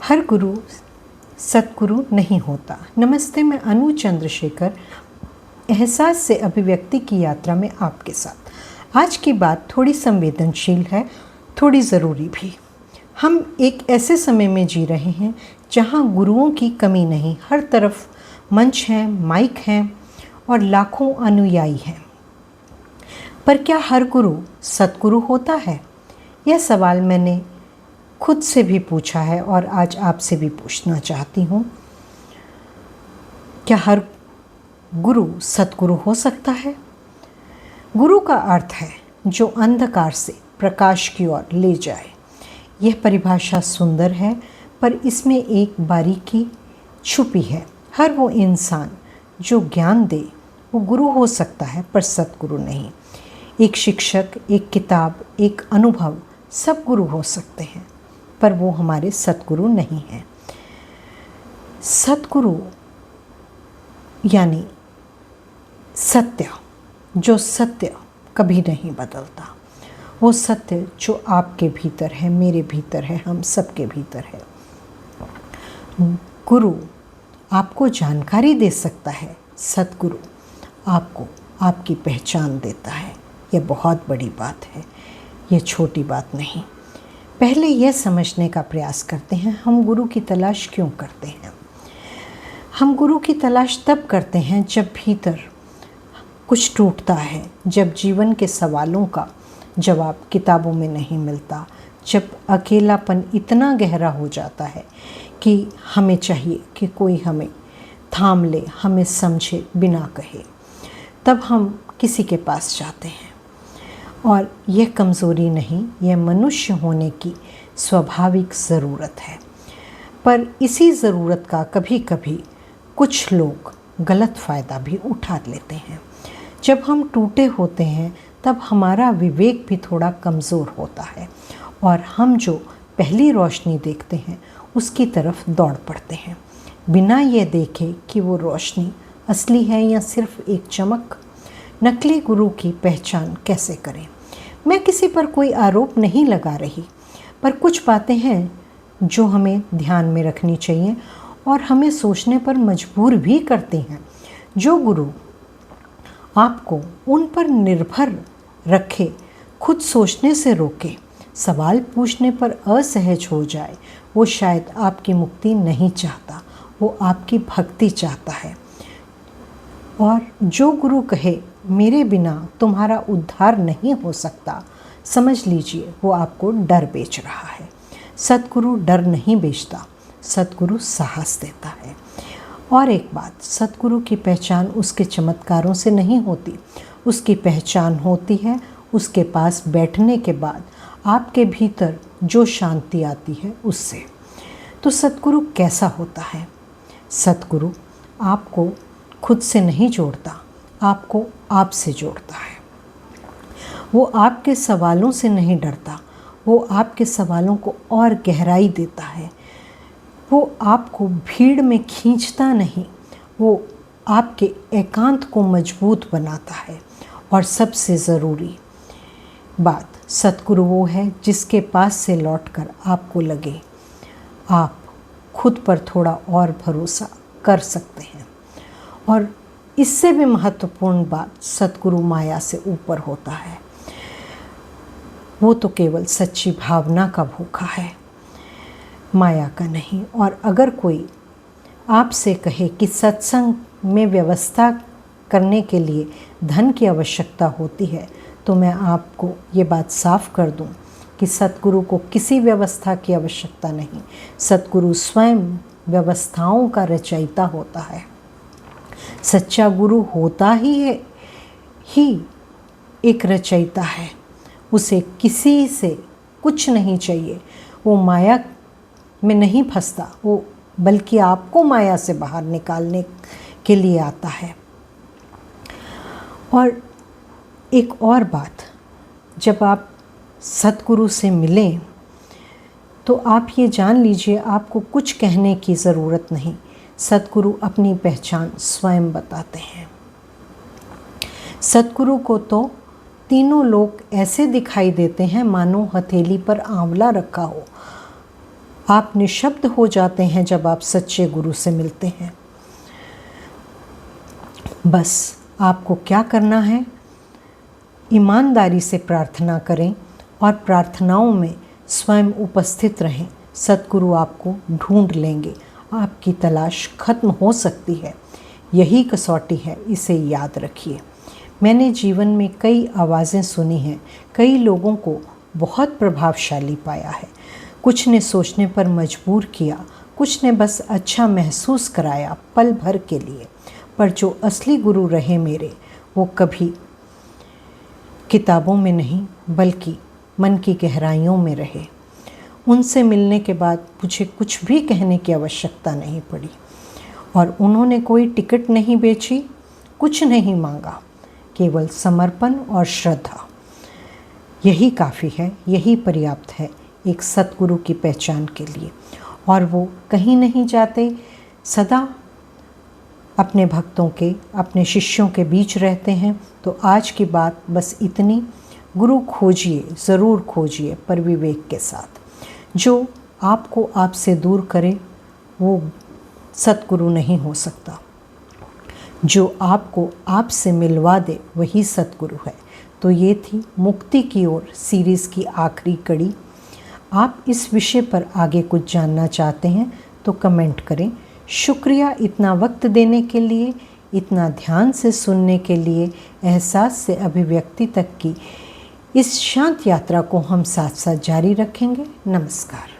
हर गुरु सतगुरु नहीं होता। नमस्ते, मैं अनु चंद्रशेखर एहसास से अभिव्यक्ति की यात्रा में आपके साथ। आज की बात थोड़ी संवेदनशील है, थोड़ी ज़रूरी भी। हम एक ऐसे समय में जी रहे हैं जहां गुरुओं की कमी नहीं, हर तरफ मंच हैं, माइक हैं और लाखों अनुयायी हैं। पर क्या हर गुरु सतगुरु होता है? यह सवाल मैंने खुद से भी पूछा है और आज आपसे भी पूछना चाहती हूँ। क्या हर गुरु सतगुरु हो सकता है? गुरु का अर्थ है जो अंधकार से प्रकाश की ओर ले जाए। यह परिभाषा सुंदर है, पर इसमें एक बारीकी छुपी है। हर वो इंसान जो ज्ञान दे वो गुरु हो सकता है, पर सतगुरु नहीं। एक शिक्षक, एक किताब, एक अनुभव, सब गुरु हो सकते हैं, पर वो हमारे सतगुरु नहीं हैं। सतगुरु यानी सत्य, जो सत्य कभी नहीं बदलता। वो सत्य जो आपके भीतर है, मेरे भीतर है, हम सबके भीतर है। गुरु आपको जानकारी दे सकता है, सतगुरु आपको आपकी पहचान देता है। यह बहुत बड़ी बात है, यह छोटी बात नहीं। पहले यह समझने का प्रयास करते हैं, हम गुरु की तलाश क्यों करते हैं। हम गुरु की तलाश तब करते हैं जब भीतर कुछ टूटता है, जब जीवन के सवालों का जवाब किताबों में नहीं मिलता, जब अकेलापन इतना गहरा हो जाता है कि हमें चाहिए कि कोई हमें थाम ले, हमें समझे बिना कहे। तब हम किसी के पास जाते हैं। और यह कमज़ोरी नहीं, यह मनुष्य होने की स्वाभाविक ज़रूरत है। पर इसी ज़रूरत का कभी कभी कुछ लोग गलत फ़ायदा भी उठा लेते हैं। जब हम टूटे होते हैं तब हमारा विवेक भी थोड़ा कमज़ोर होता है और हम जो पहली रोशनी देखते हैं उसकी तरफ दौड़ पड़ते हैं, बिना ये देखे कि वो रोशनी असली है या सिर्फ एक चमक। नकली गुरु की पहचान कैसे करें? मैं किसी पर कोई आरोप नहीं लगा रही, पर कुछ बातें हैं जो हमें ध्यान में रखनी चाहिए और हमें सोचने पर मजबूर भी करती हैं। जो गुरु आपको उन पर निर्भर रखे, खुद सोचने से रोके, सवाल पूछने पर असहज हो जाए, वो शायद आपकी मुक्ति नहीं चाहता, वो आपकी भक्ति चाहता है। और जो गुरु कहे मेरे बिना तुम्हारा उद्धार नहीं हो सकता, समझ लीजिए वो आपको डर बेच रहा है। सतगुरु डर नहीं बेचता, सतगुरु साहस देता है। और एक बात, सतगुरु की पहचान उसके चमत्कारों से नहीं होती, उसकी पहचान होती है उसके पास बैठने के बाद आपके भीतर जो शांति आती है उससे। तो सतगुरु कैसा होता है? सतगुरु आपको खुद से नहीं जोड़ता, आपको आपसे जोड़ता है। वो आपके सवालों से नहीं डरता, वो आपके सवालों को और गहराई देता है। वो आपको भीड़ में खींचता नहीं, वो आपके एकांत को मजबूत बनाता है। और सबसे ज़रूरी बात, सतगुरु वो है जिसके पास से लौटकर आपको लगे आप खुद पर थोड़ा और भरोसा कर सकते हैं। और इससे भी महत्वपूर्ण बात, सतगुरु माया से ऊपर होता है। वो तो केवल सच्ची भावना का भूखा है, माया का नहीं। और अगर कोई आपसे कहे कि सत्संग में व्यवस्था करने के लिए धन की आवश्यकता होती है, तो मैं आपको ये बात साफ कर दूं कि सतगुरु को किसी व्यवस्था की आवश्यकता नहीं। सतगुरु स्वयं व्यवस्थाओं का रचयिता होता है। सच्चा गुरु होता ही एक रचयिता है। उसे किसी से कुछ नहीं चाहिए, वो माया में नहीं फंसता, वो बल्कि आपको माया से बाहर निकालने के लिए आता है। और एक और बात, जब आप सतगुरु से मिलें तो आप ये जान लीजिए आपको कुछ कहने की ज़रूरत नहीं। सतगुरु अपनी पहचान स्वयं बताते हैं। सतगुरु को तो तीनों लोग ऐसे दिखाई देते हैं मानो हथेली पर आंवला रखा हो। आप निशब्द हो जाते हैं जब आप सच्चे गुरु से मिलते हैं। बस आपको क्या करना है, ईमानदारी से प्रार्थना करें और प्रार्थनाओं में स्वयं उपस्थित रहें। सतगुरु आपको ढूंढ लेंगे। आपकी तलाश खत्म हो सकती है। यही कसौटी है, इसे याद रखिए। मैंने जीवन में कई आवाज़ें सुनी हैं, कई लोगों को बहुत प्रभावशाली पाया है। कुछ ने सोचने पर मजबूर किया, कुछ ने बस अच्छा महसूस कराया पल भर के लिए। पर जो असली गुरु रहे मेरे, वो कभी किताबों में नहीं बल्कि मन की गहराइयों में रहे। उनसे मिलने के बाद मुझे कुछ भी कहने की आवश्यकता नहीं पड़ी और उन्होंने कोई टिकट नहीं बेची, कुछ नहीं मांगा, केवल समर्पण और श्रद्धा। यही काफ़ी है, यही पर्याप्त है एक सतगुरु की पहचान के लिए। और वो कहीं नहीं जाते, सदा अपने भक्तों के, अपने शिष्यों के बीच रहते हैं। तो आज की बात बस इतनी। गुरु खोजिए, ज़रूर खोजिए, पर विवेक के साथ। जो आपको आपसे दूर करे वो सतगुरु नहीं हो सकता। जो आपको आपसे मिलवा दे वही सतगुरु है। तो ये थी मुक्ति की ओर सीरीज़ की आखिरी कड़ी। आप इस विषय पर आगे कुछ जानना चाहते हैं तो कमेंट करें। शुक्रिया इतना वक्त देने के लिए, इतना ध्यान से सुनने के लिए। एहसास से अभिव्यक्ति तक की इस शांत यात्रा को हम साथ साथ जारी रखेंगे। नमस्कार।